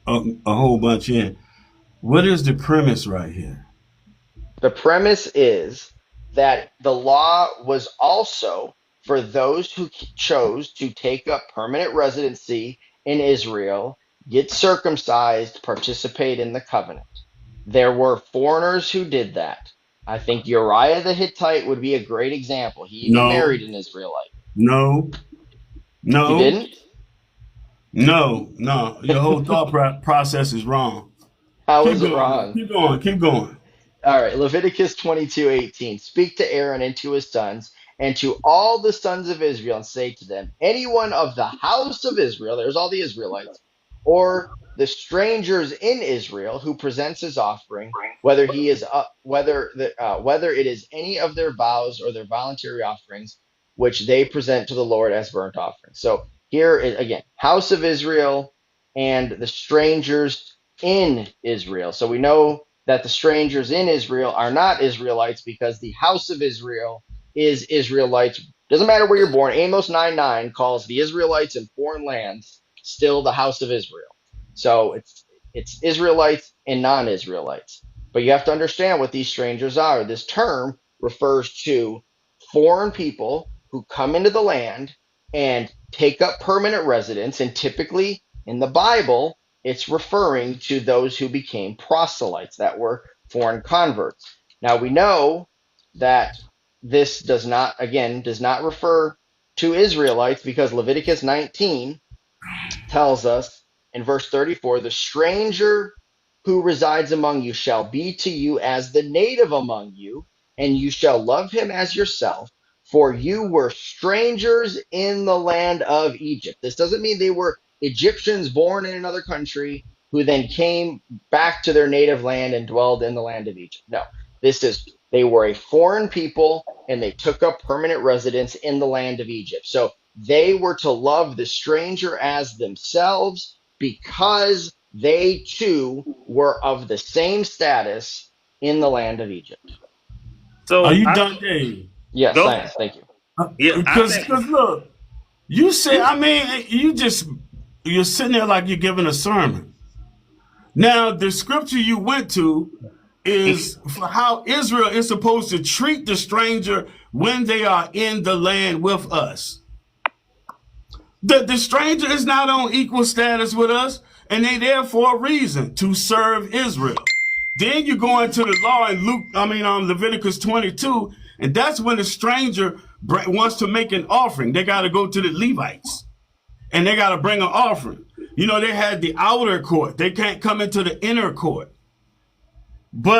a whole bunch in. What is the premise right here? The premise is that the law was also for those who chose to take up permanent residency in Israel, get circumcised, participate in the covenant. There were foreigners who did that. I think Uriah the Hittite would be a great example. He even No, married an Israelite. no, He no, didn't? no. Your whole thought process is wrong. How Keep is it going. wrong? Keep going. Keep going. All right, Leviticus 22:18. Speak to Aaron and to his sons and to all the sons of Israel and say to them, anyone of the house of Israel, there's all the Israelites, or the strangers in Israel who presents his offering, whether he is whether it is any of their vows or their voluntary offerings, which they present to the Lord as burnt offerings. So here is again, house of Israel and the strangers in Israel. So we know that the strangers in Israel are not Israelites because the house of Israel is Israelites. Doesn't matter where you're born. Amos 9:9 calls the Israelites in foreign lands still the house of Israel. So it's Israelites and non-Israelites. But you have to understand what these strangers are. This term refers to foreign people who come into the land and take up permanent residence, and typically in the Bible it's referring to those who became proselytes, that were foreign converts. Now we know that this does not refer to Israelites because Leviticus 19 tells us in verse 34, the stranger who resides among you shall be to you as the native among you, and you shall love him as yourself, for you were strangers in the land of Egypt. This doesn't mean they were Egyptians born in another country who then came back to their native land and dwelled in the land of Egypt. No, this is they were a foreign people and they took up permanent residence in the land of Egypt. So they were to love the stranger as themselves because they too were of the same status in the land of Egypt. Are So you I done, Dave? Yes, go I am. ahead. Thank you. Yeah, I Because think look, you say, I mean, you're sitting there like you're giving a sermon. Now, the scripture you went to is for how Israel is supposed to treat the stranger when they are in the land with us. The stranger is not on equal status with us, and they there for a reason to serve Israel. Then you go into the law in Leviticus 22, and that's when the stranger wants to make an offering. They got to go to the Levites, and they got to bring an offering. You know, they had the outer court. They can't come into the inner court. But